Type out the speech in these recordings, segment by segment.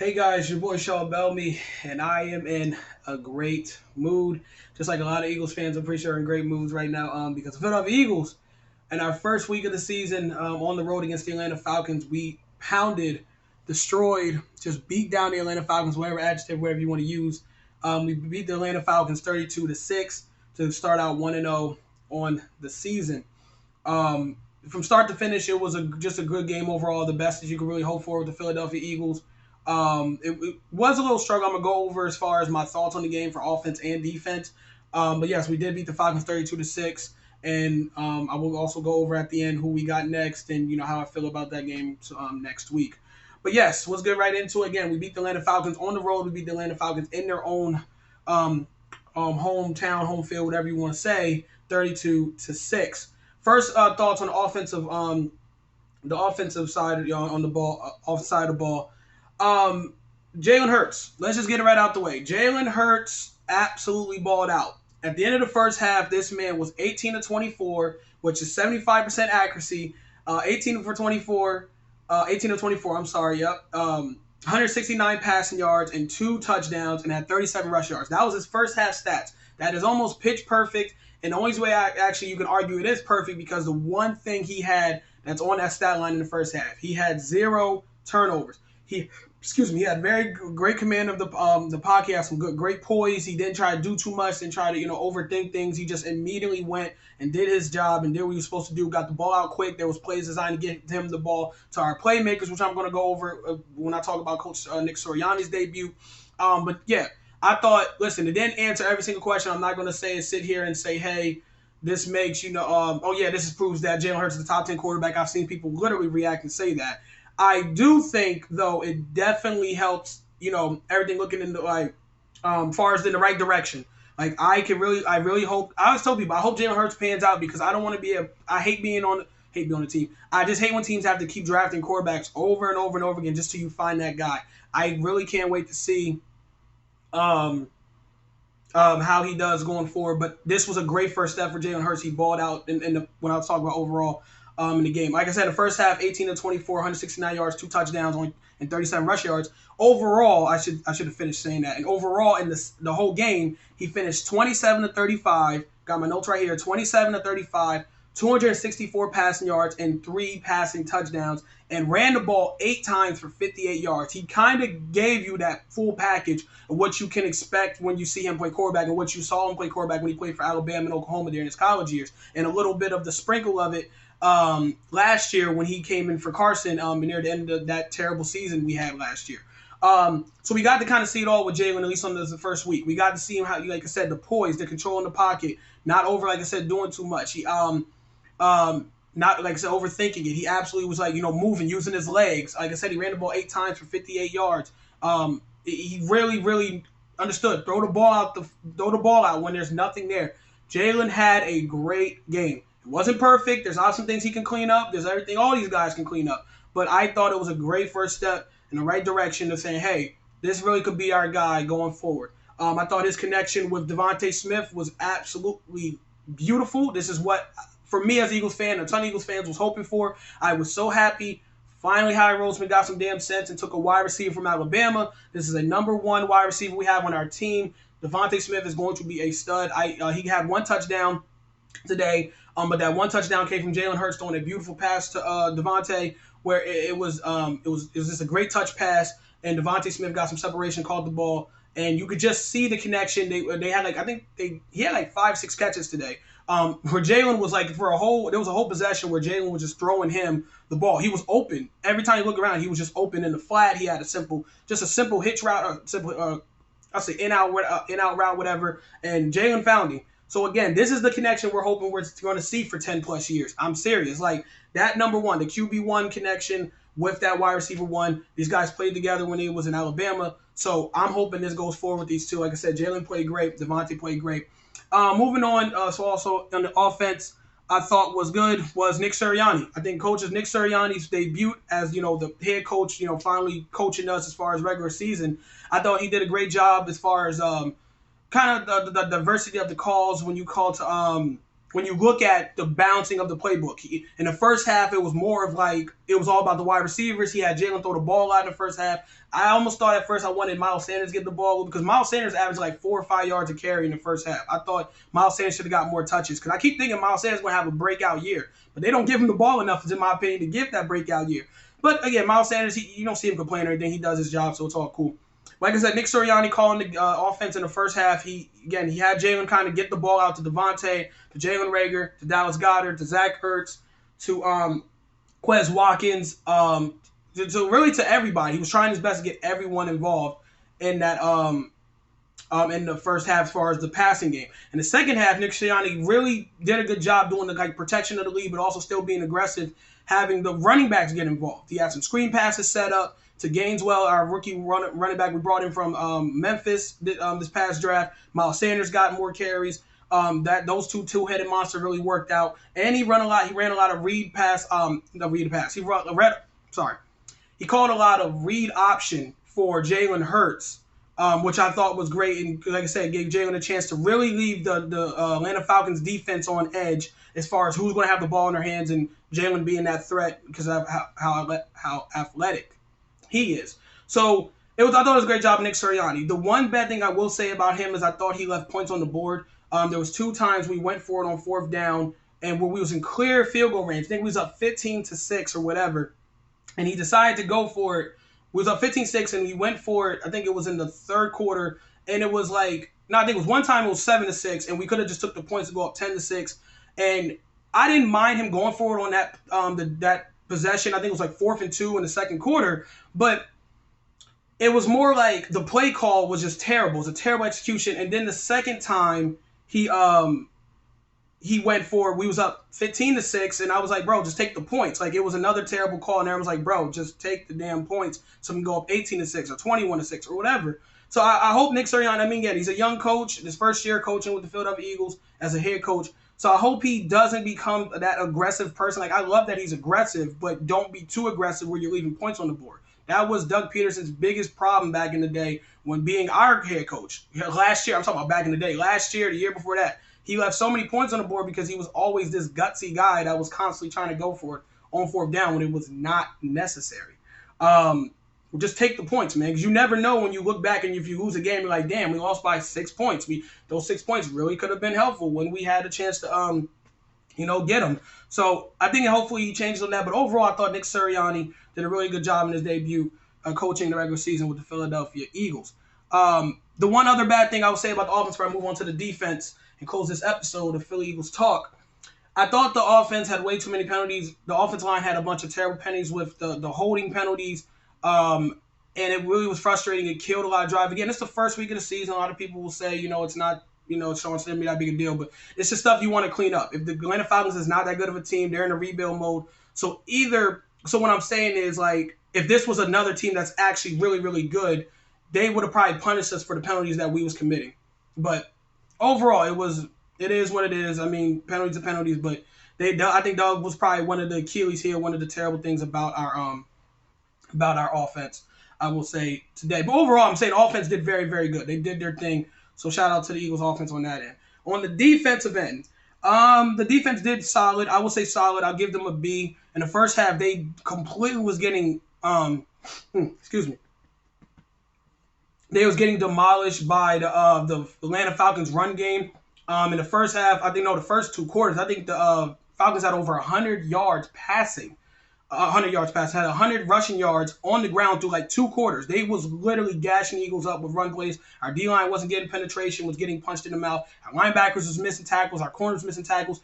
Hey guys, your boy Shaw Bellamy, and I am in a great mood. Just like a lot of Eagles fans, I'm pretty sure are in great moods right now. Because the Philadelphia Eagles, in our first week of the season, on the road against the Atlanta Falcons, we pounded, destroyed, just beat down the Atlanta Falcons, whatever adjective, whatever you want to use. We beat the Atlanta Falcons 32-6 to start out 1-0 on the season. Um, from start to finish, it was just a good game overall, the best that you could really hope for with the Philadelphia Eagles. It was a little struggle. I'm gonna go over as far as my thoughts on the game for offense and defense. But yes, we did beat the Falcons 32-6, and I will also go over at the end who we got next and how I feel about that game next week. But yes, let's get right into it. Again, we beat the Atlanta Falcons on the road. We beat the Atlanta Falcons in their own um, hometown, home field, whatever you want to say, 32-6. First thoughts on the offensive side on the ball, off side of the ball. Um, Jalen Hurts. Let's just get it right out the way. Jalen Hurts absolutely balled out. At the end of the first half, this man was 18 to 24, which is 75% accuracy. 18 for 24, 18 to 24. I'm sorry. Yep. 169 passing yards and 2 touchdowns, and had 37 rush yards. That was his first half stats. That is almost pitch perfect. And the only way you can argue it is perfect because the one thing he had that's on that stat line in the first half, he had 0 turnovers. He had very great command of the pocket, had some great poise. He didn't try to do too much, didn't try to overthink things. He just immediately went and did his job and did what he was supposed to do. Got the ball out quick. There was plays designed to get him the ball to our playmakers, which I'm going to go over when I talk about Coach Nick Sirianni's debut. But yeah, I thought, listen, it didn't answer every single question. I'm not going to sit here and say, hey, this makes this proves that Jalen Hurts is the top 10 quarterback. I've seen people literally react and say that. I do think, though, it definitely helps, everything looking into, far as in the right direction. Like, I really hope, I always tell people, I hope Jalen Hurts pans out because I don't want to I hate being on the team. I just hate when teams have to keep drafting quarterbacks over and over and over again just till you find that guy. I really can't wait to see um, how he does going forward. But this was a great first step for Jalen Hurts. He balled out when I was talking about overall in the game. Like I said, the first half, 18 to 24, 169 yards, 2 touchdowns, and 37 rush yards. Overall, I should have finished saying that. And overall, in the whole game, he finished 27 to 35. Got my notes right here. 27 to 35, 264 passing yards, and 3 passing touchdowns, and ran the ball 8 times for 58 yards. He kind of gave you that full package of what you can expect when you see him play quarterback and what you saw him play quarterback when he played for Alabama and Oklahoma during his college years, and a little bit of the sprinkle of it last year when he came in for Carson near the end of that terrible season we had last year. So we got to kind of see it all with Jalen, at least on the first week. We got to see him how, like I said, the poise, the control in the pocket, not over, like I said, doing too much. He not like I said, overthinking it. He absolutely was moving, using his legs. Like I said, he ran the ball 8 times for 58 yards. He really, really understood. Throw the ball out when there's nothing there. Jalen had a great game. It wasn't perfect. There's some things he can clean up. There's everything all these guys can clean up. But I thought it was a great first step in the right direction of saying, hey, this really could be our guy going forward. I thought his connection with Devontae Smith was absolutely beautiful. This is what, for me as an Eagles fan, a ton of Eagles fans was hoping for. I was so happy. Finally, Howie Roseman got some damn sense and took a wide receiver from Alabama. This is a number 1 wide receiver we have on our team. Devontae Smith is going to be a stud. He had 1 touchdown today, but that 1 touchdown came from Jalen Hurts throwing a beautiful pass to Devontae, where it was just a great touch pass, and Devontae Smith got some separation, caught the ball, and you could just see the connection. They had he had 5-6 catches today. Where Jalen was there was a whole possession where Jalen was just throwing him the ball. He was open every time you look around. He was just open in the flat. He had a simple hitch route, I'll say in out route, whatever. And Jalen found him. So again, this is the connection we're hoping we're going to see for 10 plus years. I'm serious. Like that number 1, the QB1 connection with that wide receiver 1. These guys played together when he was in Alabama. So I'm hoping this goes forward with these two. Like I said, Jalen played great. Devontae played great. Moving on, so also on the offense, I thought was good was Nick Sirianni. I think Nick Sirianni's debut as, the head coach, finally coaching us as far as regular season. I thought he did a great job as far as kind of the diversity of the calls when you call to when you look at the bouncing of the playbook. In the first half, it was more of like, it was all about the wide receivers. He had Jalen throw the ball out in the first half. I almost thought at first I wanted Miles Sanders to get the ball because Miles Sanders averaged like 4 or 5 yards a carry in the first half. I thought Miles Sanders should have got more touches because I keep thinking Miles Sanders is going to have a breakout year. But they don't give him the ball enough, in my opinion, to give that breakout year. But again, Miles Sanders, you don't see him complain or anything. He does his job, so it's all cool. Like I said, Nick Sirianni calling the offense in the first half. He had Jalen kind of get the ball out to Devontae, to Jalen Reagor, to Dallas Goedert, to Zach Ertz, to Quez Watkins, to really to everybody. He was trying his best to get everyone involved in that in the first half as far as the passing game. In the second half, Nick Sirianni really did a good job doing the protection of the lead, but also still being aggressive, having the running backs get involved. He had some screen passes set up to Gaineswell, our rookie running back we brought in from Memphis this past draft. Miles Sanders got more carries. Those two-headed monster really worked out, and he ran a lot of read pass. He called a lot of read option for Jalen Hurts, which I thought was great, and like I said, gave Jalen a chance to really leave the Atlanta Falcons defense on edge as far as who's going to have the ball in their hands, and Jalen being that threat because of how athletic he is. So I thought it was a great job of Nick Sirianni. The one bad thing I will say about him is I thought he left points on the board. There was 2 times we went for it on 4th down, and where we was in clear field goal range. I think we was up 15-6 or whatever, and he decided to go for it. We was up 15-6, and we went for it. I think it was in the 3rd quarter, and it was like, no, I think it was one time it was 7-6, and we could have just took the points to go up 10-6. And I didn't mind him going for it on that possession. I think it was like 4th and 2 in the 2nd quarter, but it was more like the play call was just terrible. It was a terrible execution. And then the second time he went for it, we was up 15-6, and I was like, bro, just take the points. Like, it was another terrible call, and everyone was like, bro, just take the damn points so we can go up 18-6 or 21-6 or whatever. So I hope Nick Sirianni, he's a young coach, his first year coaching with the Philadelphia Eagles as a head coach. So I hope he doesn't become that aggressive person. Like, I love that he's aggressive, but don't be too aggressive where you're leaving points on the board. That was Doug Peterson's biggest problem back in the day when being our head coach. Last year, I'm talking about back in the day. Last year, the year before that, he left so many points on the board because he was always this gutsy guy that was constantly trying to go for it on 4th down when it was not necessary. Just take the points, man, because you never know when you look back and if you lose a game, you're like, damn, we lost by 6 points. Those 6 points really could have been helpful when we had a chance to, get them. So I think hopefully he changes on that. But overall, I thought Nick Sirianni did a really good job in his debut coaching the regular season with the Philadelphia Eagles. The one other bad thing I would say about the offense before I move on to the defense and close this episode of Philly Eagles Talk, I thought the offense had way too many penalties. The offensive line had a bunch of terrible penalties with the holding penalties. And it really was frustrating. It killed a lot of drive. Again, it's the first week of the season. A lot of people will say, it's not, it's not going to be that big a deal. But it's just stuff you want to clean up. If the Atlanta Falcons is not that good of a team, they're in a rebuild mode. So what I'm saying is, like, if this was another team that's actually really, really good, they would have probably punished us for the penalties that we was committing. But overall, it is what it is. I mean, penalties are penalties, but I think Doug was probably one of the Achilles heel, one of the terrible things about our offense, I will say today. But overall, I'm saying offense did very, very good. They did their thing. So shout out to the Eagles offense on that end. On the defensive end, the defense did solid. I will say solid. I'll give them a B. In the first half, they completely was getting They was getting demolished by the Atlanta Falcons run game. In the first half, the first 2 quarters, I think the Falcons had over 100 yards passing. 100 yards passing, had 100 rushing yards on the ground through like 2 quarters. They was literally gashing the Eagles up with run plays. Our D-line wasn't getting penetration, was getting punched in the mouth. Our linebackers was missing tackles. Our corners missing tackles.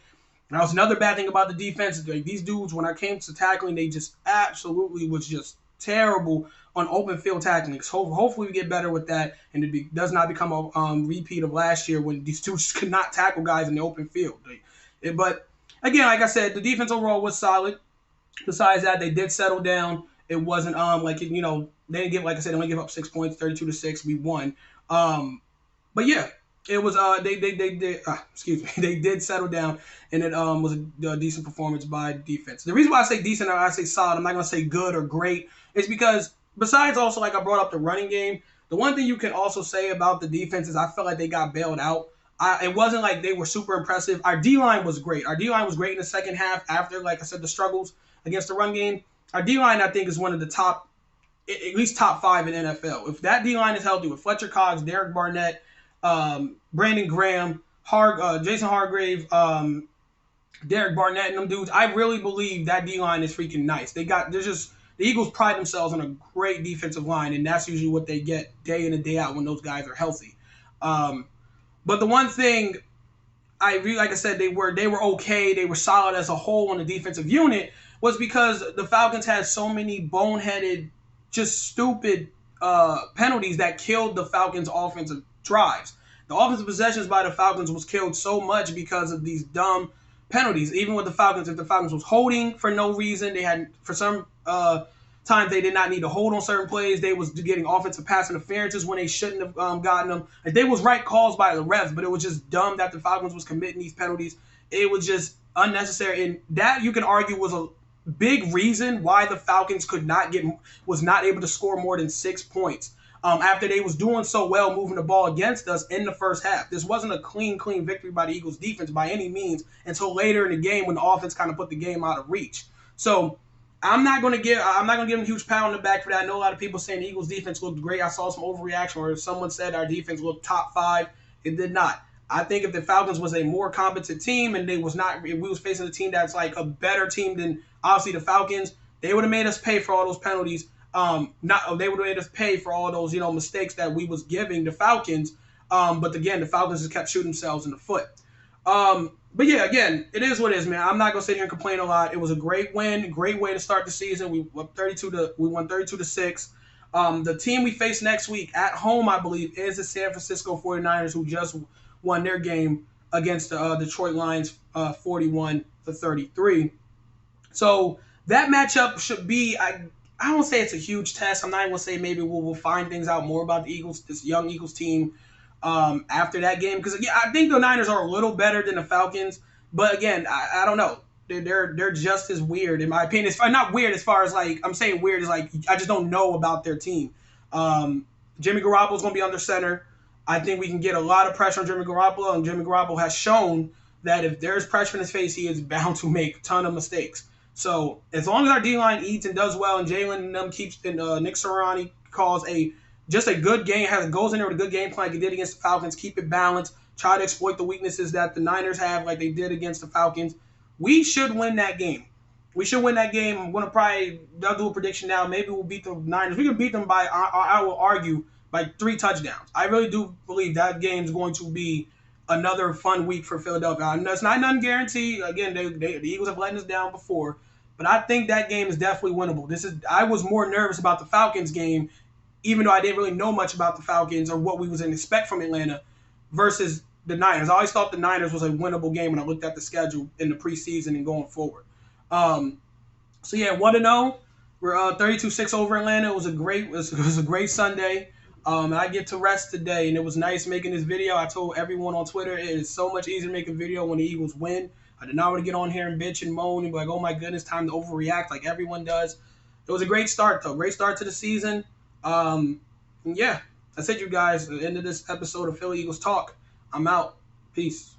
And that was another bad thing about the defense. These dudes, when I came to tackling, they just absolutely was just terrible on open field tackling. So hopefully we get better with that, and it does not become a repeat of last year when these dudes could not tackle guys in the open field. But again, like I said, the defense overall was solid. Besides that, they did settle down. It wasn't they didn't give, like I said, they only give up 6 points, 32-6. We won. But yeah, it was they did settle down, and it was a decent performance by defense. The reason why I say decent or I say solid, I'm not gonna say good or great, is because besides also, like I brought up the running game, the one thing you can also say about the defense is I felt like they got bailed out. It wasn't like they were super impressive. Our D-line was great. Our D-line was great in the second half after, like I said, the struggles against the run game. Our D-line, I think, is one of the top, at least top 5 in NFL. If that D-line is healthy with Fletcher Cox, Derek Barnett, Brandon Graham, Jason Hargrave, Derek Barnett and them dudes, I really believe that D-line is freaking nice. The Eagles pride themselves on a great defensive line, and that's usually what they get day in and day out when those guys are healthy. But the one thing like I said, they were okay, they were solid as a whole on the defensive unit, was because the Falcons had so many boneheaded, just stupid penalties that killed the Falcons' offensive drives. The offensive possessions by the Falcons was killed so much because of these dumb penalties. Even with the Falcons, if the Falcons was holding for no reason, they had, for some times they did not need to hold on certain plays. They was getting offensive pass interferences when they shouldn't have gotten them. Like, they was right calls by the refs, but it was just dumb that the Falcons was committing these penalties. It was just unnecessary, and that, you can argue, was a big reason why the Falcons was not able to score more than 6 points after they was doing so well moving the ball against us in the first half. This wasn't a clean victory by the Eagles defense by any means until later in the game when the offense kind of put the game out of reach. So I'm not going to give them a huge pat on the back for that. I know a lot of people saying the Eagles defense looked great. I saw some overreaction where someone said our defense looked top 5. It did not. I think if the Falcons was a more competent team and if we was facing a team that's like a better team than obviously the Falcons, they would have made us pay for all those penalties. They would have made us pay for all those mistakes that we was giving the Falcons. But again, the Falcons just kept shooting themselves in the foot. But yeah, again, it is what it is, man. I'm not gonna sit here and complain a lot. It was a great win, great way to start the season. We won 32-6. The team we face next week at home, I believe, is the San Francisco 49ers, who just won their game against the Detroit Lions 41-33. So that matchup should be, I don't say it's a huge test. I'm not even gonna say maybe we'll find things out more about the Eagles, this young Eagles team, after that game, because I think the Niners are a little better than the Falcons, but again, I don't know. They're just as weird in my opinion. It's not weird as far as like I'm saying weird is like I just don't know about their team. Jimmy Garoppolo's gonna be under center. I think we can get a lot of pressure on Jimmy Garoppolo, and Jimmy Garoppolo has shown that if there's pressure in his face, he is bound to make a ton of mistakes. So as long as our D-line eats and does well, and Jalen and them keeps, and Nick Sirianni calls just a good game, goes in there with a good game plan like he did against the Falcons, keep it balanced, try to exploit the weaknesses that the Niners have like they did against the Falcons, we should win that game. We should win that game. I'm going to I'll do a prediction now. Maybe we'll beat the Niners. We can beat them by, I will argue, by 3 touchdowns. I really do believe that game is going to be another fun week for Philadelphia. It's not nothing guaranteed. Again, the Eagles have let us down before, but I think that game is definitely winnable. I was more nervous about the Falcons game, even though I didn't really know much about the Falcons or what we was going to expect from Atlanta, versus the Niners. I always thought the Niners was a winnable game when I looked at the schedule in the preseason and going forward. So yeah, 1-0. We're 32-6 over Atlanta. It was a great Sunday. And I get to rest today, and it was nice making this video. I told everyone on Twitter, it is so much easier to make a video when the Eagles win. I did not want to get on here and bitch and moan and be like, oh my goodness, time to overreact like everyone does. It was a great start, though. Great start to the season. Yeah, that's it, you guys. The end of this episode of Philly Eagles Talk. I'm out. Peace.